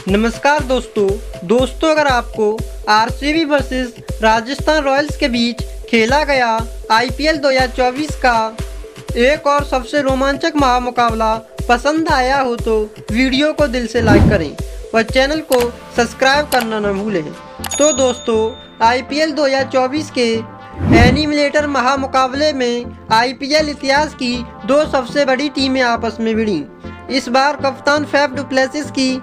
नमस्कार दोस्तों अगर आपको आरसीबी वर्सेस राजस्थान रॉयल्स के बीच खेला गया आईपीएल 2024 का एक और सबसे रोमांचक महामुकाबला पसंद आया हो तो वीडियो को दिल से लाइक करें और चैनल को सब्सक्राइब करना न भूलें। तो दोस्तों, आईपीएल 2024 के एलिमिनेटर महामुकाबले में आईपीएल इतिहास की दो सबसे बड़ी टीमें आपस में भिड़ी। इस बार कप्तान फैफ डु प्लेसिस की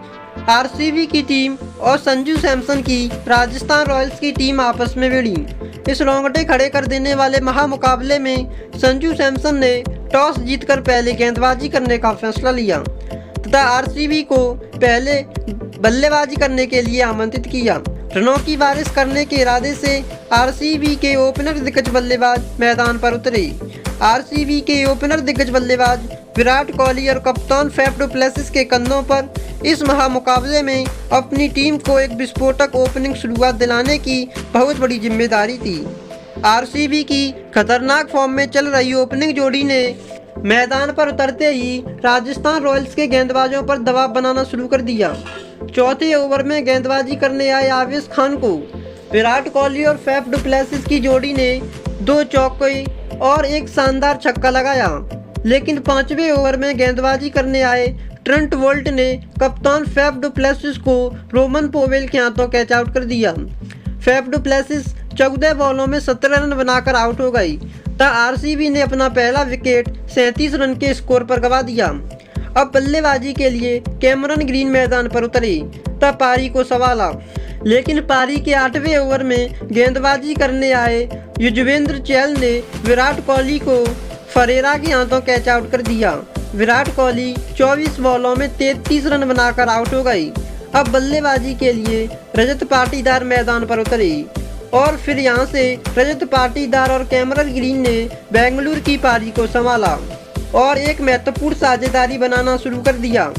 आरसीबी की टीम और संजू सैमसन की राजस्थान रॉयल्स की टीम आपस में भिड़ी। इस रोंगटे खड़े कर देने वाले महामुकाबले में संजू सैमसन ने टॉस जीतकर पहले गेंदबाजी करने का फैसला लिया तथा आरसीबी को पहले बल्लेबाजी करने के लिए आमंत्रित किया। रनों की बारिश करने के इरादे से आरसीबी के ओपनर दिग्गज बल्लेबाज मैदान पर उतरे। आरसीबी के ओपनर दिग्गज बल्लेबाज विराट कोहली और कप्तान फैफ डु प्लेसिस के कंधों पर इस महामुकाबले में अपनी टीम को एक विस्फोटक ओपनिंग शुरुआत दिलाने की बहुत बड़ी जिम्मेदारी थी। आरसीबी की खतरनाक फॉर्म में चल रही ओपनिंग जोड़ी ने मैदान पर उतरते ही राजस्थान रॉयल्स के गेंदबाजों पर दबाव बनाना शुरू कर दिया। चौथे ओवर में गेंदबाजी करने आए आवेश खान को विराट कोहली और फैफ डु प्लेसिस की जोड़ी ने 2 चौके और एक शानदार छक्का लगाया, लेकिन 5वें ओवर में गेंदबाजी करने आए ट्रेंट बोल्ट ने कप्तान फैफ डु प्लेसिस को रोमन पोवेल के हाथों कैच आउट कर दिया। फैफ डु प्लेसिस 14 बॉलों में 17 रन बनाकर आउट हो गई तथा आरसीबी ने अपना पहला विकेट 37 रन के स्कोर पर गंवा दिया। अब बल्लेबाजी के लिए कैमरन ग्रीन मैदान पर उतरे तथा पारी को संभाला, लेकिन पारी के 8वें ओवर में गेंदबाजी करने आए युजवेंद्र चहल ने विराट कोहली को फरेरा के हाथों कैच आउट कर दिया। विराट कोहली 24 बॉलों में 33 रन बनाकर आउट हो गई। अब बल्लेबाजी के लिए रजत पाटीदार मैदान पर उतरे और फिर यहां से रजत पाटीदार और कैमरन ग्रीन ने बेंगलुरु की पारी को संभाला और एक महत्वपूर्ण साझेदारी बनाना शुरू कर दिया।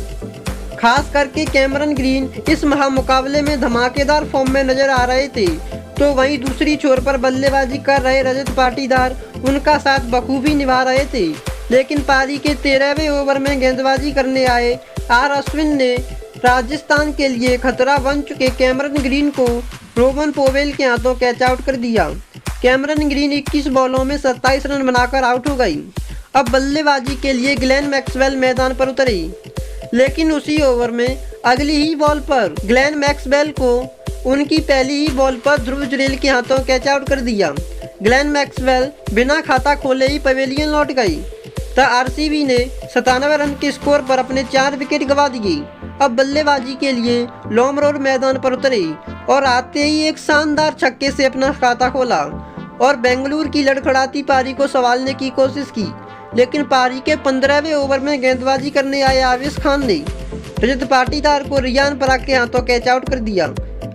खास करके कैमरन ग्रीन इस महामुकाबले में धमाकेदार फॉर्म में नजर आ रहे थे, तो वहीं दूसरी छोर पर बल्लेबाजी कर रहे रजत पाटीदार उनका साथ बखूबी निभा रहे थे। लेकिन पारी के 13वें ओवर में गेंदबाजी करने आए आर अश्विन ने राजस्थान के लिए खतरा बन चुके कैमरन ग्रीन को रोमन पोवेल के हाथों कैच आउट कर दिया। कैमरन ग्रीन 21 बॉलों में 27 रन बनाकर आउट हो गई। अब बल्लेबाजी के लिए ग्लेन मैक्सवेल मैदान पर उतरे, लेकिन उसी ओवर में अगली ही बॉल पर ग्लेन मैक्सवेल को उनकी पहली ही बॉल पर ध्रुव जुरेल के हाथों कैच आउट कर दिया। ग्लेन मैक्सवेल बिना खाता खोले ही पवेलियन लौट गई तो आरसीबी ने 97 रन के स्कोर पर अपने 4 विकेट गंवा दिए। अब बल्लेबाजी के लिए लोमरोड मैदान पर उतरे और आते ही एक शानदार छक्के से अपना खाता खोला और बेंगलुरु की लड़खड़ाती पारी को संभालने की कोशिश की, लेकिन पारी के 15वें ओवर में गेंदबाजी करने आए आवेश खान ने रजत पाटीदार को रियान पराग के हाथों कैच आउट कर दिया।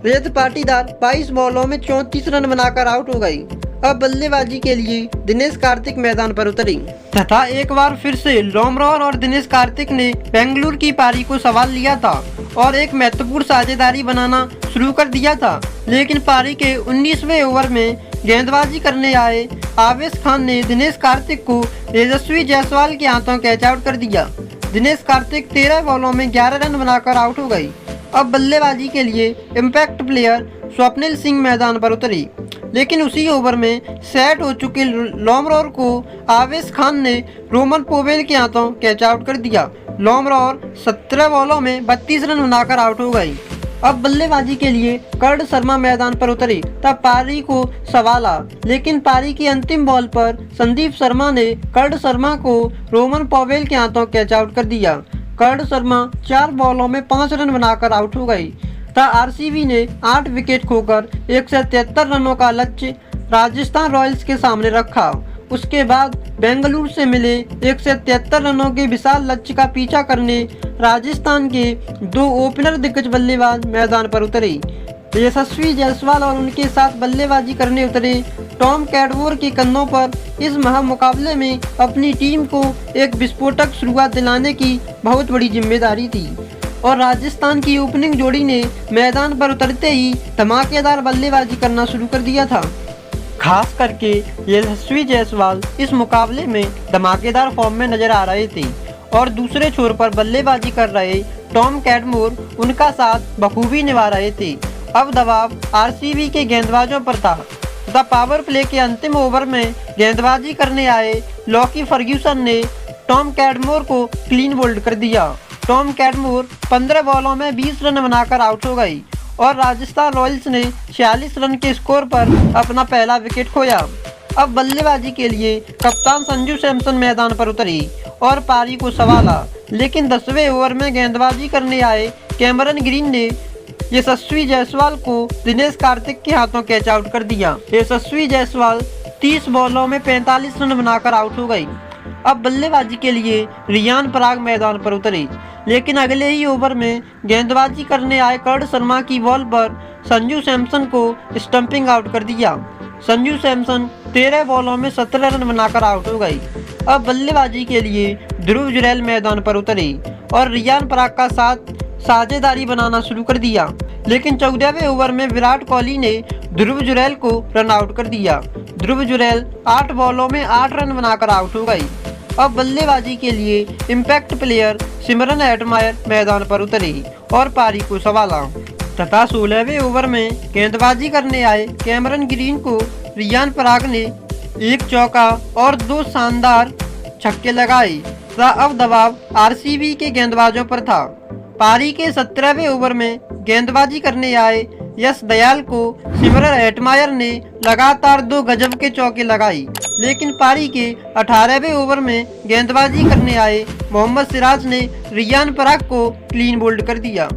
रजत पाटीदार 22 बॉलों में 34 रन बनाकर आउट हो गई। अब बल्लेबाजी के लिए दिनेश कार्तिक मैदान पर उतरे तथा एक बार फिर से लोमरोड और दिनेश कार्तिक ने बेंगलुरु की पारी को संभाल लिया था और एक महत्वपूर्ण साझेदारी बनाना शुरू कर दिया था, लेकिन पारी के 19वें ओवर में गेंदबाजी करने आए आवेश खान ने दिनेश कार्तिक को तेजस्वी जायसवाल के हाथों कैच आउट कर दिया। दिनेश कार्तिक 13 बॉलों में 11 रन बनाकर आउट हो गई। अब बल्लेबाजी के लिए इम्पैक्ट प्लेयर स्वप्निल सिंह मैदान पर उतरी, लेकिन उसी ओवर में सेट हो चुके लोमरोड को आवेश खान ने रोमन पोवेल के हाथों कैच आउट कर दिया। लोमरोड 17 बॉलों में 32 रन बनाकर आउट हो गई। अब बल्लेबाजी के लिए कर्ण शर्मा मैदान पर उतरे तब पारी को संभाला, लेकिन पारी की अंतिम बॉल पर संदीप शर्मा ने कर्ण शर्मा को रोमन पोवेल के हाथों कैच आउट कर दिया। कर्ण शर्मा 4 बॉलों में 5 रन बनाकर आउट हो गई तथा आरसीबी ने 8 विकेट खोकर 173 रनों का लक्ष्य राजस्थान रॉयल्स के सामने रखा। उसके बाद बेंगलुरु से मिले 173 रनों के विशाल लक्ष्य का पीछा करने राजस्थान के 2 ओपनर दिग्गज बल्लेबाज मैदान पर उतरे। यशस्वी जायसवाल और उनके साथ बल्लेबाजी करने उतरे टॉम कैटवोर के कंधों पर इस महामुकाबले में अपनी टीम को एक विस्फोटक शुरुआत दिलाने की बहुत बड़ी जिम्मेदारी थी और राजस्थान की ओपनिंग जोड़ी ने मैदान पर उतरते ही धमाकेदार बल्लेबाजी करना शुरू कर दिया था। खास करके यशस्वी जायसवाल इस मुकाबले में धमाकेदार फॉर्म में नजर आ रहे थे और दूसरे छोर पर बल्लेबाजी कर रहे टॉम कैटमोर उनका साथ बखूबी निभा रहे थे। अब दबाव आरसीबी के गेंदबाजों पर था तथा पावर प्ले के अंतिम ओवर में गेंदबाजी करने आए लॉकी फर्ग्यूसन ने टॉम कैटमोर को क्लीन बोल्ड कर दिया। टॉम कैटमोर 15 बॉलों में 20 रन बनाकर आउट हो गई और राजस्थान रॉयल्स ने 46 रन के स्कोर पर अपना पहला विकेट खोया। अब बल्लेबाजी के लिए कप्तान संजू सैमसन मैदान पर उतरी और पारी को संभाला, लेकिन 10वें ओवर में गेंदबाजी करने आए कैमरन ग्रीन ने यशस्वी जायसवाल को दिनेश कार्तिक के हाथों कैच आउट कर दिया। यशस्वी जायसवाल 30 बॉलों में 45 रन बनाकर आउट हो गई। अब बल्लेबाजी के लिए रियान पराग मैदान पर उतरे, लेकिन अगले ही ओवर में गेंदबाजी करने आए कर्ड शर्मा की बॉल पर संजू सैमसन को स्टंपिंग आउट कर दिया। संजू सैमसन 13 बॉलों में 17 रन बनाकर आउट हो गई। अब बल्लेबाजी के लिए ध्रुव जुरैल मैदान पर उतरे और रियान पराग का साथ साझेदारी बनाना शुरू कर दिया, लेकिन 14वें ओवर में विराट कोहली ने ध्रुव जुरैल को रन आउट कर दिया। ध्रुव जुरैल 8 बॉलों में 8 रन बनाकर आउट हो गई। अब बल्लेबाजी के लिए इम्पैक्ट प्लेयर सिमरन हेटमायर मैदान पर उतरे और पारी को संभाला तथा 16वें ओवर में गेंदबाजी करने आए कैमरन ग्रीन को रियान पराग ने एक चौका और 2 शानदार छक्के लगाए तथा अब दबाव आरसीबी के गेंदबाजों पर था। पारी के 17वें ओवर में गेंदबाजी करने आए यश दयाल को सिमरन हेटमायर ने लगातार 2 गजब के चौके लगाई, लेकिन पारी के 18वें ओवर में गेंदबाजी करने आए मोहम्मद सिराज ने रियान पराग को क्लीन बोल्ड कर दिया।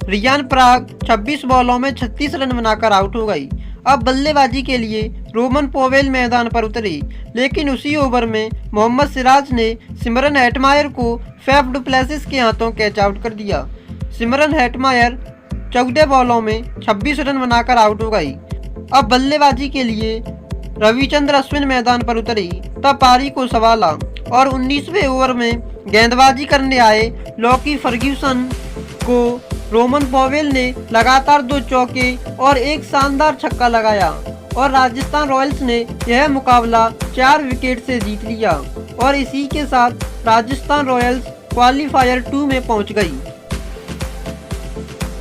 रियान पराग 26 बॉलों में 36 रन बनाकर आउट हो गई। अब बल्लेबाजी के लिए रोमन पोवेल मैदान पर उतरे, लेकिन उसी ओवर में मोहम्मद सिराज ने सिमरन हेटमायर को फैफ डु प्लेसिस के हाथों कैच आउट कर दिया। सिमरन हेटमायर 14 बॉलों में 26 रन बनाकर आउट हो गई। अब बल्लेबाजी के लिए रविचंद्र अश्विन मैदान पर उतरे तब पारी को संभाला और 19वें ओवर में गेंदबाजी करने आए लॉकी फर्ग्यूसन को रोमन पोवेल ने लगातार 2 चौके और एक शानदार छक्का लगाया और राजस्थान रॉयल्स ने यह मुकाबला 4 विकेट से जीत लिया और इसी के साथ राजस्थान रॉयल्स क्वालीफायर 2 में पहुंच गई।